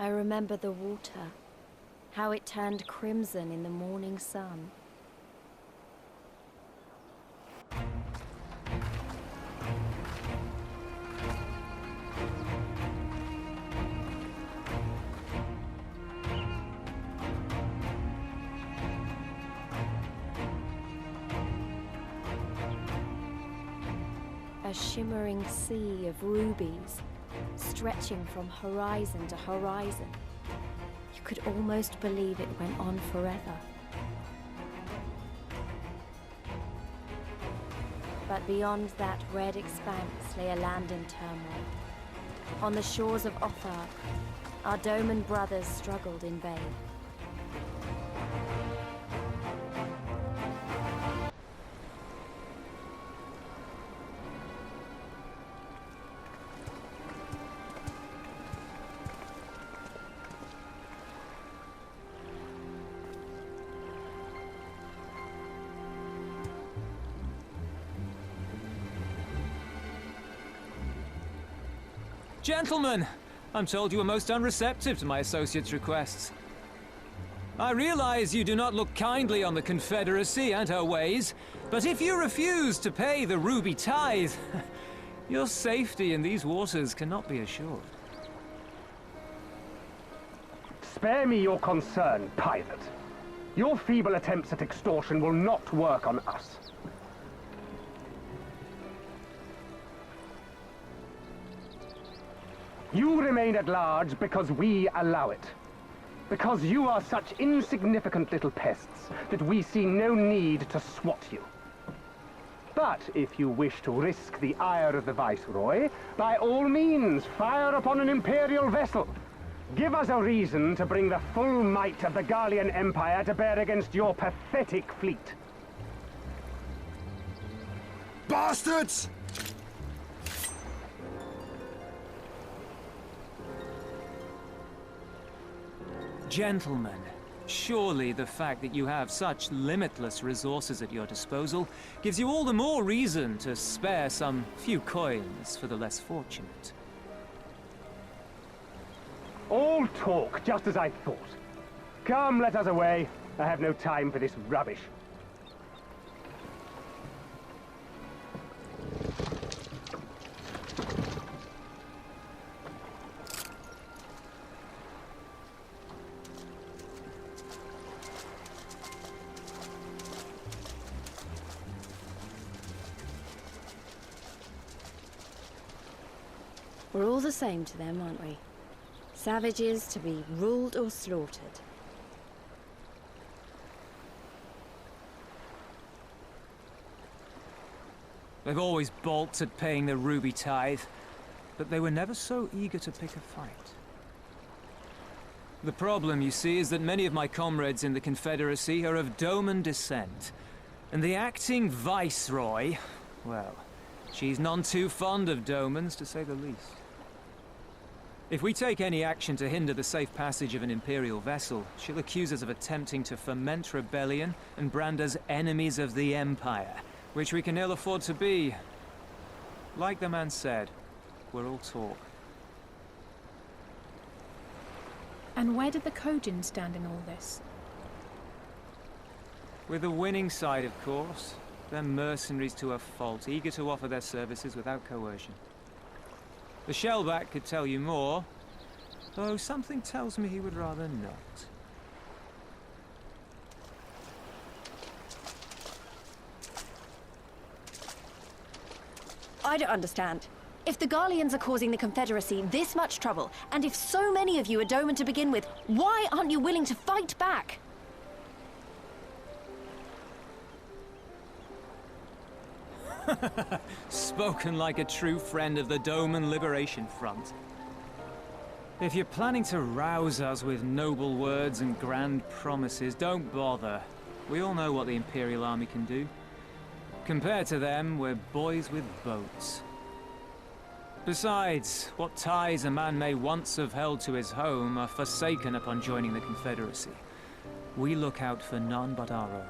I remember the water, how it turned crimson in the morning sun. A shimmering sea of rubies, stretching from horizon to horizon. You could almost believe it went on forever. But beyond that red expanse lay a land in turmoil. On the shores of Othark, our Doman brothers struggled in vain. Gentlemen, I'm told you were most unreceptive to my associate's requests. I realize you do not look kindly on the Confederacy and her ways, but if you refuse to pay the ruby tithe, your safety in these waters cannot be assured. Spare me your concern, pirate. Your feeble attempts at extortion will not work on us. You remain at large because we allow it. Because you are such insignificant little pests that we see no need to swat you. But if you wish to risk the ire of the Viceroy, by all means, fire upon an Imperial vessel. Give us a reason to bring the full might of the Garlean Empire to bear against your pathetic fleet. Bastards! Gentlemen, surely the fact that you have such limitless resources at your disposal gives you all the more reason to spare some few coins for the less fortunate. All talk, just as I thought. Come, let us away. I have no time for this rubbish. We're all the same to them, aren't we? Savages to be ruled or slaughtered. They've always balked at paying the ruby tithe, but they were never so eager to pick a fight. The problem, you see, is that many of my comrades in the Confederacy are of Doman descent, and the acting Viceroy, well, she's none too fond of Domans, to say the least. If we take any action to hinder the safe passage of an Imperial vessel, she'll accuse us of attempting to foment rebellion and brand us enemies of the Empire, which we can ill afford to be. Like the man said, we're all talk. And where did the Kojin stand in all this? With the winning side, of course. They're mercenaries to a fault, eager to offer their services without coercion. The Shellback could tell you more, though something tells me he would rather not. I don't understand. If the Garleans are causing the Confederacy this much trouble, and if so many of you are Doman to begin with, why aren't you willing to fight back? Spoken like a true friend of the Doman Liberation Front. If you're planning to rouse us with noble words and grand promises, don't bother. We all know what the Imperial Army can do. Compared to them, we're boys with boats. Besides, what ties a man may once have held to his home are forsaken upon joining the Confederacy. We look out for none but our own.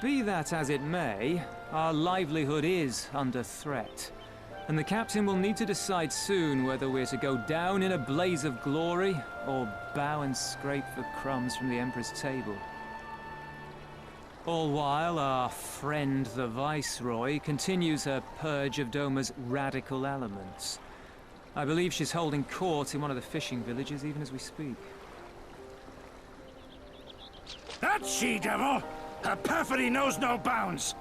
Be that as it may, our livelihood is under threat. And the captain will need to decide soon whether we're to go down in a blaze of glory or bow and scrape for crumbs from the Emperor's table. All while our friend the Viceroy continues her purge of Doma's radical elements. I believe she's holding court in one of the fishing villages even as we speak. That she-devil! Her perfidy knows no bounds!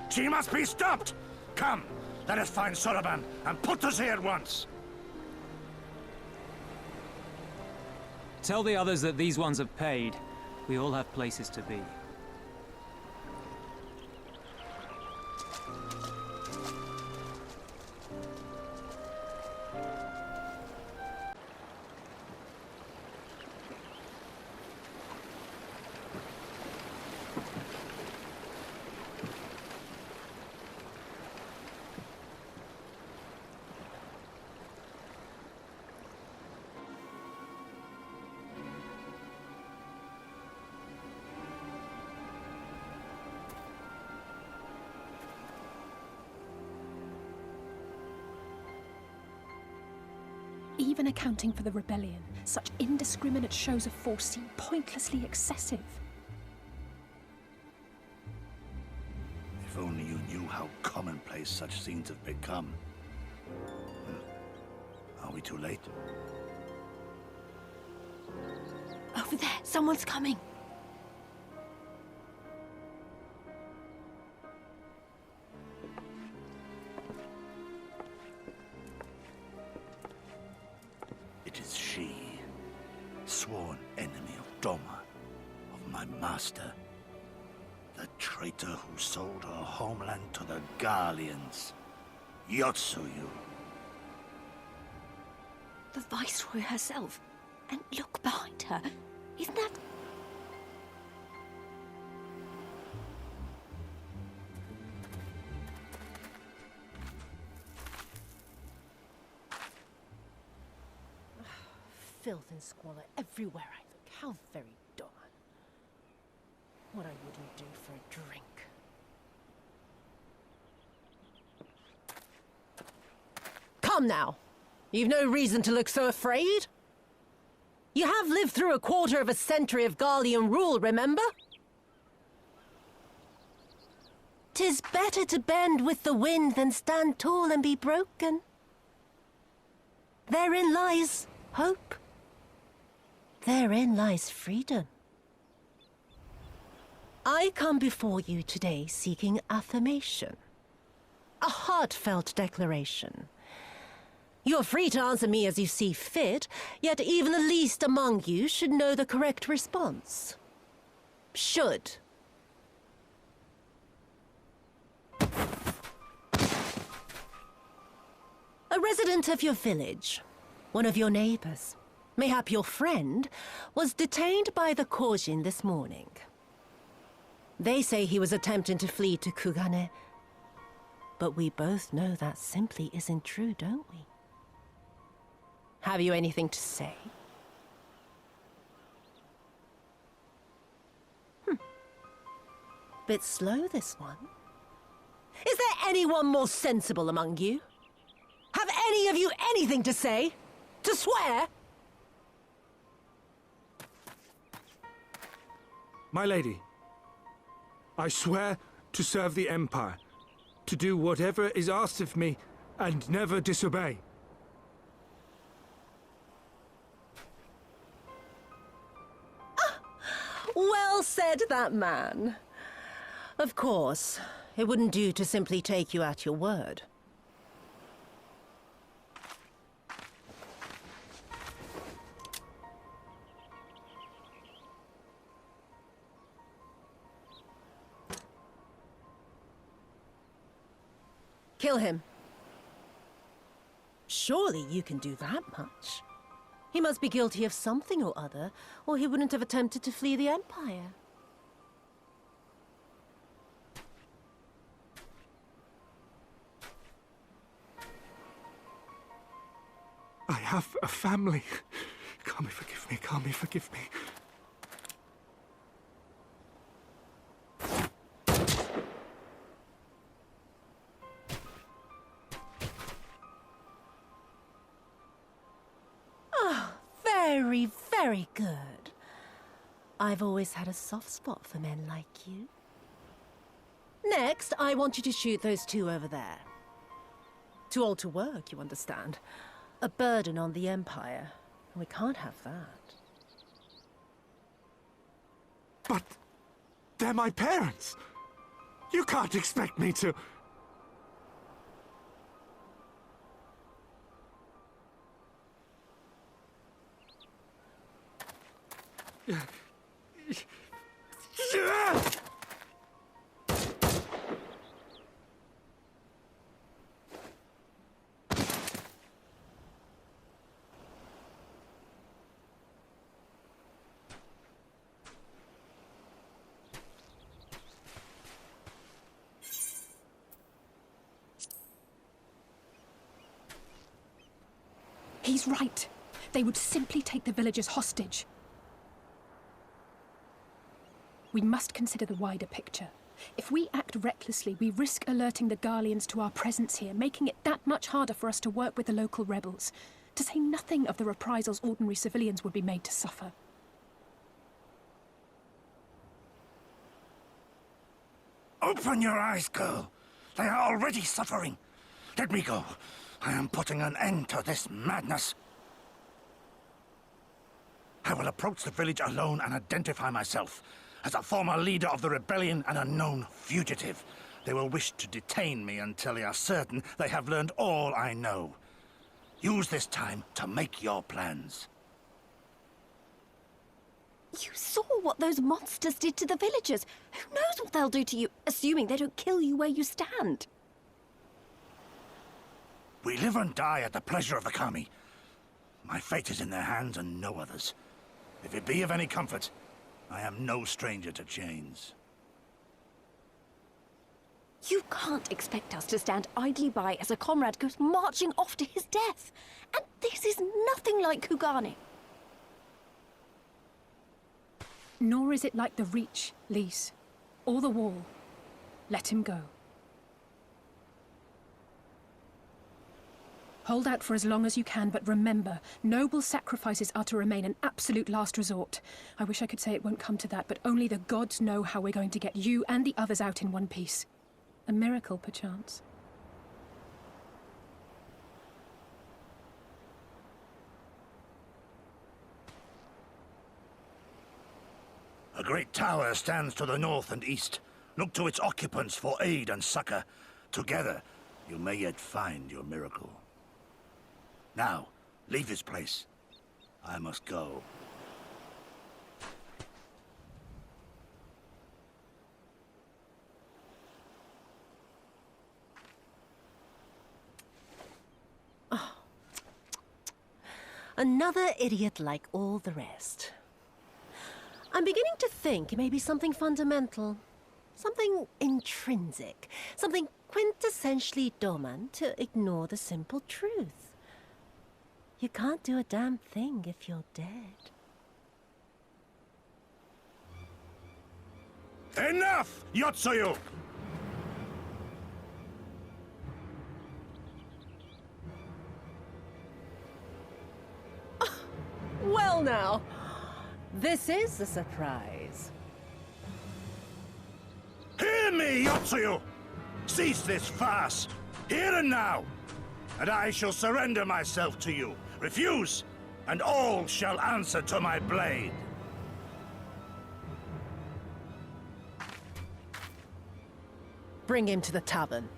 She must be stopped! Come, let us find Soroban and put to sea at once! Tell the others that these ones have paid. We all have places to be. Even accounting for the rebellion, such indiscriminate shows of force seem pointlessly excessive. If only you knew how commonplace such scenes have become. Are we too late? Over there, someone's coming. It is she, sworn enemy of Doma, of my master. The traitor who sold her homeland to the Garleans. Yotsuyu. The Viceroy herself. And look behind her. Isn't that... Filth and squalor everywhere I look. How very Doma. What I wouldn't do for a drink. Come now! You've no reason to look so afraid. You have lived through a quarter of a century of Garlean rule, remember? 'Tis better to bend with the wind than stand tall and be broken. Therein lies hope. Therein lies freedom. I come before you today seeking affirmation. A heartfelt declaration. You are free to answer me as you see fit, yet even the least among you should know the correct response. Should. A resident of your village, one of your neighbors, mayhap your friend, was detained by the Kojin this morning. They say he was attempting to flee to Kugane, but we both know that simply isn't true, don't we? Have you anything to say? Bit slow, this one. Is there anyone more sensible among you? Have any of you anything to say? To swear? My lady, I swear to serve the Empire, to do whatever is asked of me, and never disobey. Well said, that man. Of course, it wouldn't do to simply take you at your word. Kill him. Surely you can do that much. He must be guilty of something or other, or he wouldn't have attempted to flee the Empire. I have a family. Kami, forgive me. Kami, forgive me. very, very good. I've always had a soft spot for men like you. Next, I want you to shoot those two over there. Too old to work, you understand. A burden on the Empire. And we can't have that. But they're my parents. You can't expect me to... He's right. They would simply take the villagers hostage. We must consider the wider picture. If we act recklessly, we risk alerting the Garleans to our presence here, making it that much harder for us to work with the local rebels. To say nothing of the reprisals ordinary civilians would be made to suffer. Open your eyes, girl. They are already suffering. Let me go. I am putting an end to this madness. I will approach the village alone and identify myself as a former leader of the rebellion and a known fugitive. They will wish to detain me until they are certain they have learned all I know. Use this time to make your plans. You saw what those monsters did to the villagers. Who knows what they'll do to you, assuming they don't kill you where you stand? We live and die at the pleasure of the Kami. My fate is in their hands and no others. If it be of any comfort, I am no stranger to chains. You can't expect us to stand idly by as a comrade goes marching off to his death. And this is nothing like Kugane. Nor is it like the Reach, Lise, or the Wall. Let him go. Hold out for as long as you can, but remember, noble sacrifices are to remain an absolute last resort. I wish I could say it won't come to that, but only the gods know how we're going to get you and the others out in one piece. A miracle, perchance. A great tower stands to the north and east. Look to its occupants for aid and succor. Together, you may yet find your miracle. Now, leave this place. I must go. Another idiot like all the rest. I'm beginning to think it may be something fundamental. Something intrinsic. Something quintessentially Doman to ignore the simple truth. You can't do a damn thing if you're dead. Enough, Yotsuyu! Well now, this is a surprise. Hear me, Yotsuyu! Cease this farce, here and now, and I shall surrender myself to you. Refuse, and all shall answer to my blade. Bring him to the tavern.